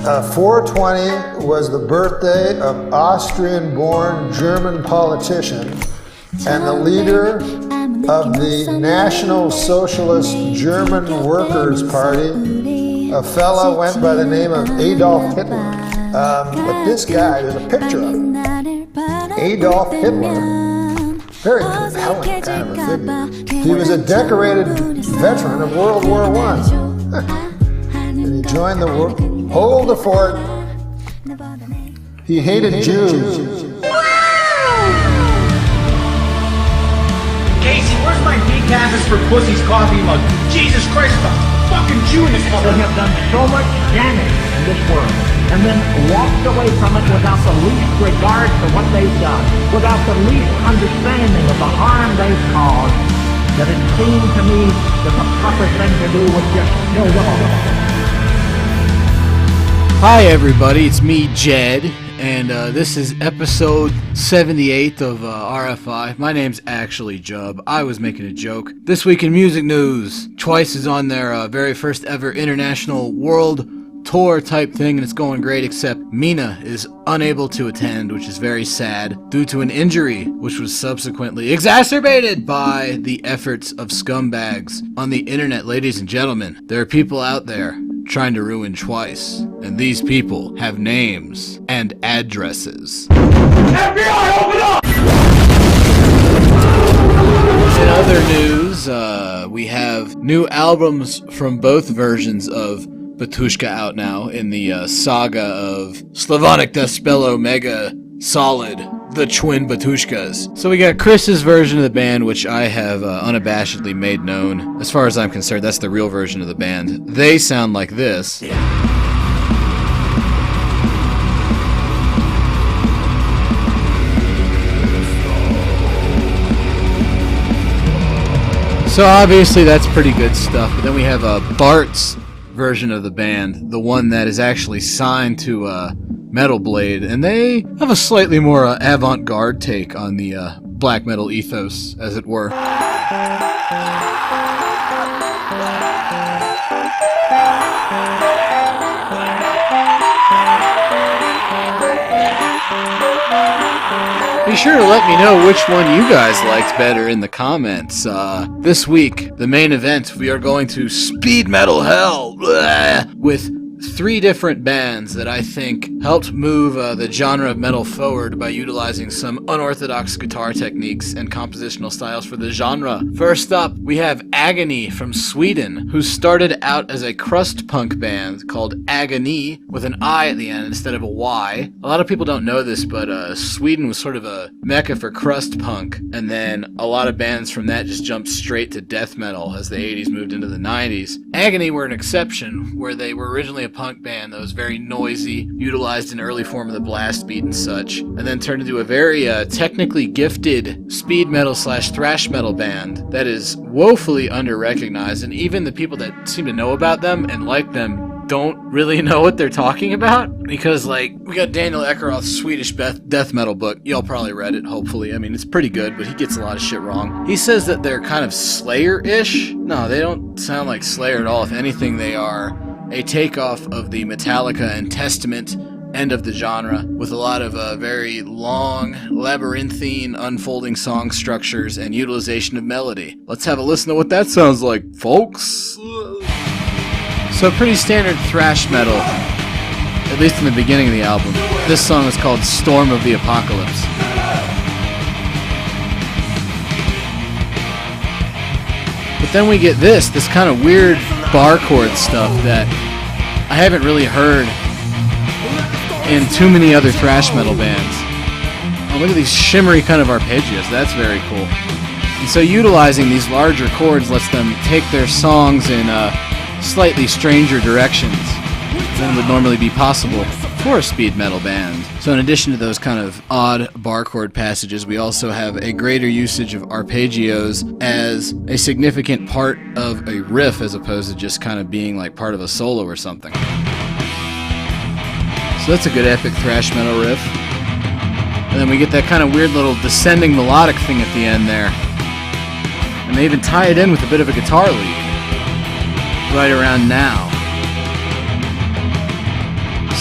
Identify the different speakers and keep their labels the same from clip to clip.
Speaker 1: 420 was the birthday of Austrian-born German politician and the leader of the National Socialist German Workers' Party. A fella went by the name of Adolf Hitler. But this guy, there's a picture of him. Adolf Hitler. Very compelling kind of a figure. He was a decorated veteran of World War I. And he joined the war. Hold the fort. He hated Jews.
Speaker 2: Casey, where's my decaf for Pussy's coffee mug? Jesus Christ, the fucking Jew in this mother.
Speaker 3: They have done so much damage in this world and then walked away from it without the least regard for what they've done, without the least understanding of the harm they've caused, that it seemed to me that the proper thing to do was just kill them all.
Speaker 4: Hi everybody, it's me, Jed, and this is episode 78 of RFI. My name's actually Jub. I was making a joke. This week in music news, Twice is on their very first ever international world tour type thing, and it's going great, except Mina is unable to attend, which is very sad, due to an injury, which was subsequently exacerbated by the efforts of scumbags on the internet. Ladies and gentlemen, there are people out there trying to ruin Twice, and these people have names and addresses. FBI, open up! In other news, we have new albums from both versions of Batushka out now in the saga of Slavonic Death Spell Omega Solid, the twin Batushkas. So we got Chris's version of the band, which I have unabashedly made known. As far as I'm concerned, that's the real version of the band. They sound like this. So obviously that's pretty good stuff. But then we have Bart's version of the band, the one that is actually signed to Metal Blade, and they have a slightly more avant-garde take on the black metal ethos, as it were. Be sure to let me know which one you guys liked better in the comments. This week, the main event, we are going to speed metal hell with 3 different bands that I think helped move the genre of metal forward by utilizing some unorthodox guitar techniques and compositional styles for the genre. First up, we have Agony from Sweden, who started out as a crust punk band called Agony with an I at the end instead of a Y. A lot of people don't know this, but Sweden was sort of a mecca for crust punk, and then a lot of bands from that just jumped straight to death metal as the 80s moved into the 90s. Agony were an exception, where they were originally a punk band that was very noisy, utilized an early form of the blast beat and such, and then turned into a very technically gifted speed metal / thrash metal band that is woefully under-recognized, and even the people that seem to know about them and like them don't really know what they're talking about, because like we got Daniel Eckeroth's Swedish death metal book. Y'all probably read it, hopefully. I mean, it's pretty good, but he gets a lot of shit wrong. He says that they're kind of Slayer-ish. No, they don't sound like Slayer at all. If anything, they are a takeoff of the Metallica and Testament end of the genre, with a lot of very long, labyrinthine, unfolding song structures and utilization of melody. Let's have a listen to what that sounds like, folks. So pretty standard thrash metal, at least in the beginning of the album. This song is called Storm of the Apocalypse. But then we get this kind of weird bar chord stuff that I haven't really heard in too many other thrash metal bands. Oh, look at these shimmery kind of arpeggios. That's very cool. And so utilizing these larger chords lets them take their songs in slightly stranger directions than would normally be possible for a speed metal band. So in addition to those kind of odd bar chord passages, we also have a greater usage of arpeggios as a significant part of a riff, as opposed to just kind of being like part of a solo or something. So that's a good epic thrash metal riff. And then we get that kind of weird little descending melodic thing at the end there. And they even tie it in with a bit of a guitar lead right around now.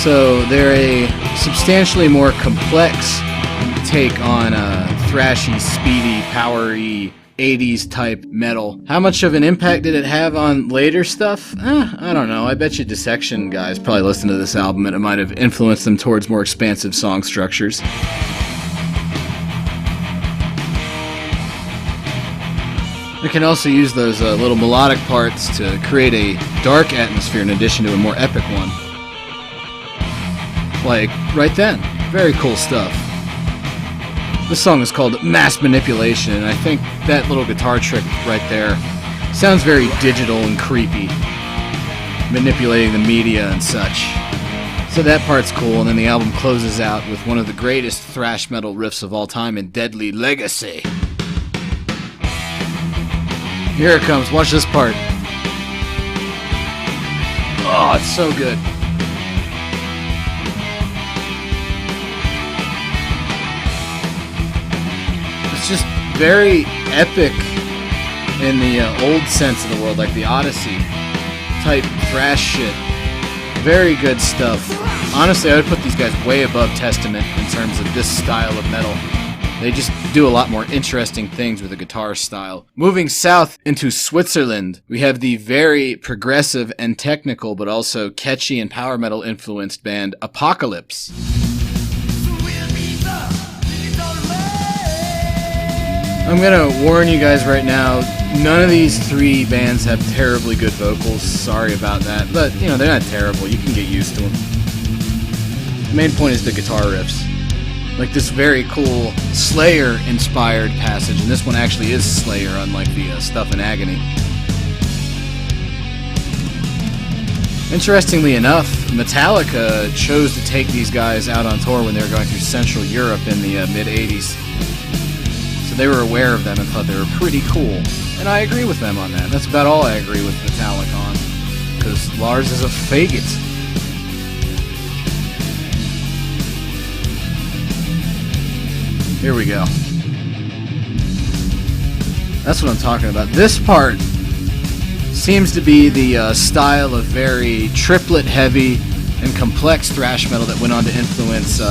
Speaker 4: So they're a substantially more complex take on thrashy, speedy, powery 80s type metal. How much of an impact did it have on later stuff? I don't know. I bet you Dissection guys probably listened to this album and it might have influenced them towards more expansive song structures. We can also use those little melodic parts to create a dark atmosphere in addition to a more epic one. Like, right then. Very cool stuff. This song is called Mass Manipulation, and I think that little guitar trick right there sounds very digital and creepy. Manipulating the media and such. So that part's cool, and then the album closes out with one of the greatest thrash metal riffs of all time in Deadly Legacy. Here it comes. Watch this part. Oh, it's so good. It's just very epic in the old sense of the word, like the Odyssey type thrash shit. Very good stuff. Honestly, I would put these guys way above Testament in terms of this style of metal. They just do a lot more interesting things with the guitar style. Moving south into Switzerland, we have the very progressive and technical, but also catchy and power metal influenced band Apocalypse. I'm gonna warn you guys right now, none of these three bands have terribly good vocals. Sorry about that, but you know, they're not terrible. You can get used to them. The main point is the guitar riffs. Like this very cool Slayer-inspired passage, and this one actually is Slayer, unlike the stuff in Agony. Interestingly enough, Metallica chose to take these guys out on tour when they were going through Central Europe in the mid-'80s. So they were aware of them and thought they were pretty cool. And I agree with them on that. That's about all I agree with Metallica on. Because Lars is a faggot. Here we go. That's what I'm talking about. This part seems to be the style of very triplet heavy and complex thrash metal that went on to influence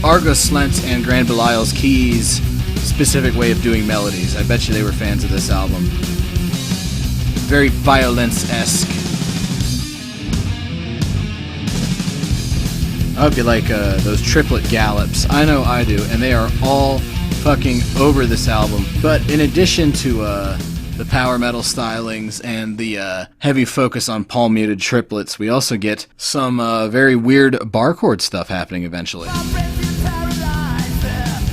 Speaker 4: Argos Slent and Grand Belial's Keys' specific way of doing melodies. I bet you they were fans of this album. Very Violence-esque. I hope you like those triplet gallops. I know I do, and they are all fucking over this album. But in addition to the power metal stylings and the heavy focus on palm-muted triplets, we also get some very weird bar chord stuff happening eventually.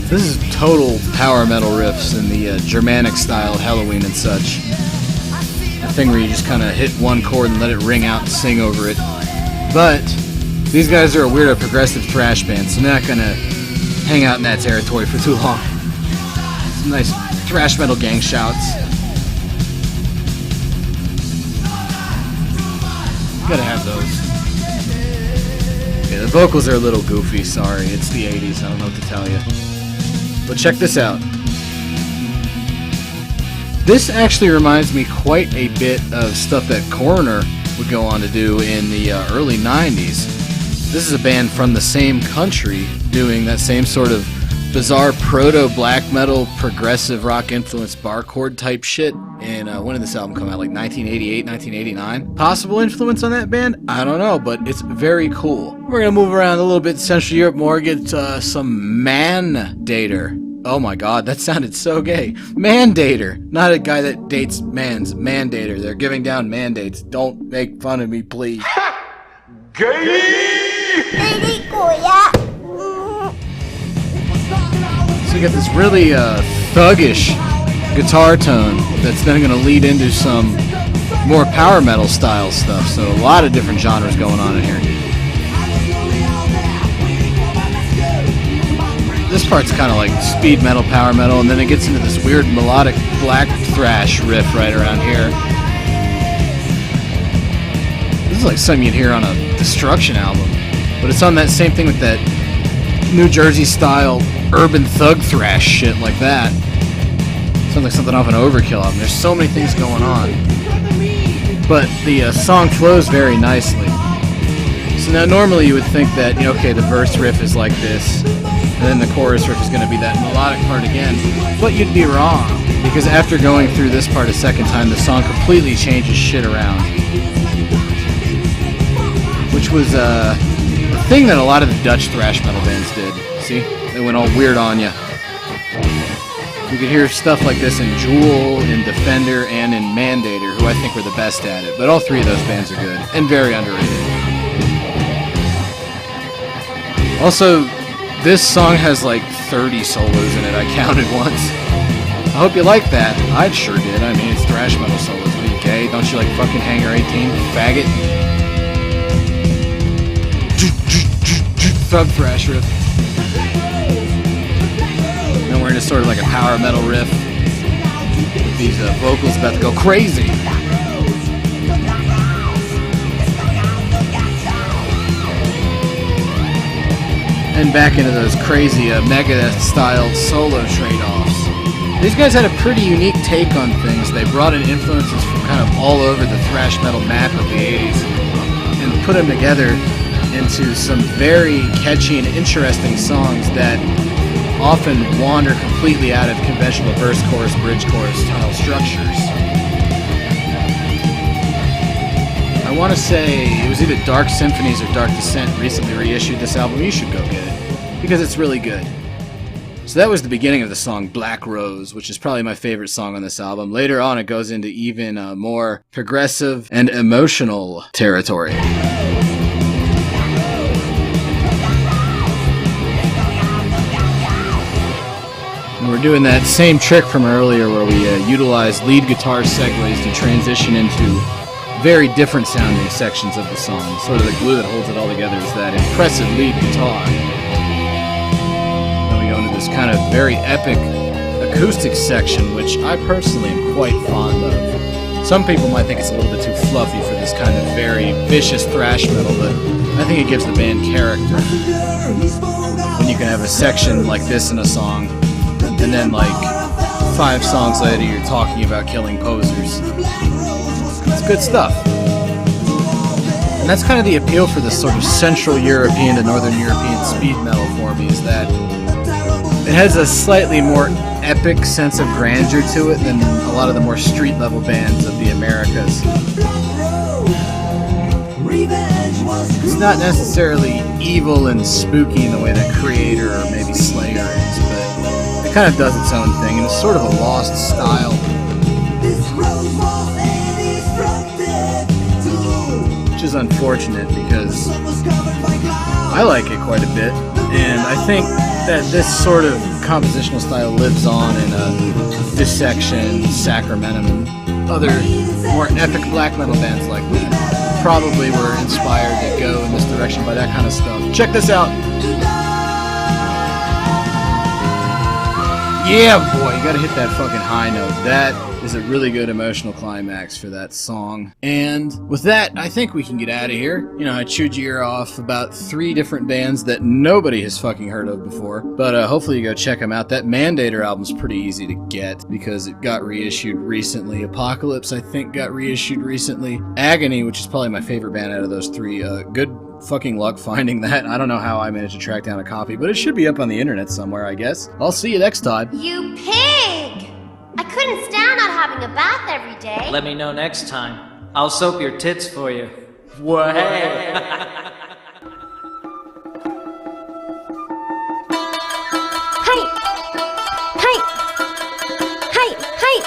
Speaker 4: This is total power metal riffs in the Germanic style of Halloween and such. A thing where you just kind of hit one chord and let it ring out and sing over it. But these guys are a weirdo progressive thrash band, so they're not going to hang out in that territory for too long. Some nice thrash metal gang shouts. Gotta have those. Yeah, the vocals are a little goofy, sorry. It's the 80s, I don't know what to tell you. But check this out. This actually reminds me quite a bit of stuff that Coroner would go on to do in the early 90s. This is a band from the same country doing that same sort of bizarre proto-black metal, progressive rock influenced bar chord type shit. And when did this album come out? Like 1988, 1989? Possible influence on that band? I don't know, but it's very cool. We're gonna move around a little bit, Central Europe more, get some Mandator. Oh my god, that sounded so gay. Mandator. Not a guy that dates mans. Mandator. They're giving down mandates. Don't make fun of me, please.
Speaker 2: Gay!
Speaker 4: So you get this really thuggish guitar tone that's then going to lead into some more power metal style stuff. So a lot of different genres going on in here. This part's kind of like speed metal, power metal, and then it gets into this weird melodic black thrash riff right around here. This is like something you'd hear on a Destruction album, but it's on that same thing with that New Jersey style urban thug thrash shit like that. Sounds like something off an Overkill album. There's so many things going on, but the song flows very nicely. So So now normally you would think that, you know, okay, the verse riff is like this, and then the chorus riff is going to be that melodic part again, but you'd be wrong, because after going through this part a second time, the song completely changes shit around. Which was a thing that a lot of the Dutch thrash metal bands did. See? They went all weird on you. You could hear stuff like this in Jewel, in Defender, and in Mandator, who I think were the best at it. But all three of those bands are good, and very underrated. Also, this song has like 30 solos in it, I counted once. I hope you like that. I sure did. I mean, it's thrash metal solos. What are you, gay? Don't you like fucking Hangar 18, faggot? Thug thrash riff. Then we're into sort of like a power metal riff. With these vocals about to go crazy. And back into those crazy Megadeth-styled solo trade-offs. These guys had a pretty unique take on things. They brought in influences from kind of all over the thrash metal map of the 80s and put them together into some very catchy and interesting songs that often wander completely out of conventional verse, chorus, bridge, chorus style structures. I want to say it was either Dark Symphonies or Dark Descent recently reissued this album. You should go get it, because it's really good. So that was the beginning of the song Black Rose, which is probably my favorite song on this album. Later on, it goes into even more progressive and emotional territory. And we're doing that same trick from earlier where we utilize lead guitar segues to transition into very different sounding sections of the song. Sort of the glue that holds it all together is that impressive lead guitar. Then we go into this kind of very epic acoustic section, which I personally am quite fond of. Some people might think it's a little bit too fluffy for this kind of very vicious thrash metal, but I think it gives the band character. When you can have a section like this in a song, and then like 5 songs later you're talking about killing posers. It's good stuff. And that's kind of the appeal for this sort of Central European to Northern European speed metal for me, is that it has a slightly more epic sense of grandeur to it than a lot of the more street level bands of the Americas. It's not necessarily evil and spooky in the way that Creator or maybe Slayer is, but it kind of does its own thing, and it's sort of a lost style. Which is unfortunate, because I like it quite a bit, and I think that this sort of compositional style lives on in Dissection, Sacramentum, and other more epic black metal bands like that. Probably were inspired to go in this direction by that kind of stuff. Check this out! Yeah, boy, you gotta hit that fucking high note. That is a really good emotional climax for that song. And with that, I think we can get out of here. You know, I chewed your ear off about 3 different bands that nobody has fucking heard of before. But hopefully you go check them out. That Mandator album's pretty easy to get because it got reissued recently. Apocalypse, I think, got reissued recently. Agony, which is probably my favorite band out of those 3, good fucking luck finding that. I don't know how I managed to track down a copy, but it should be up on the internet somewhere, I guess. I'll see you next time.
Speaker 5: You pig! I couldn't stand not having a bath every day.
Speaker 6: Let me know next time. I'll soap your tits for you. Whoa.
Speaker 5: 하이! 하이! 하이! 하이!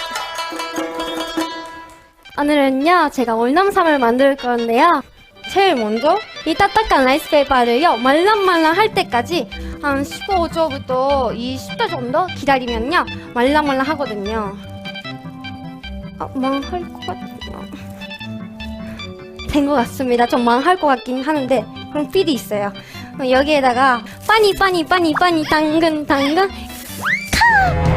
Speaker 5: 오늘은요, 제가 월남쌈을 만들 건데요. 제일 먼저 이 딱딱한 라이스페이퍼를요, 말랑말랑 할 때까지 한 15초부터 20초 정도 기다리면요, 말랑말랑 하거든요. 망할 것 같아요. 된 것 같습니다. 좀 망할 것 같긴 하는데, 그럼 필이 있어요. 여기에다가 빠니 당근 카!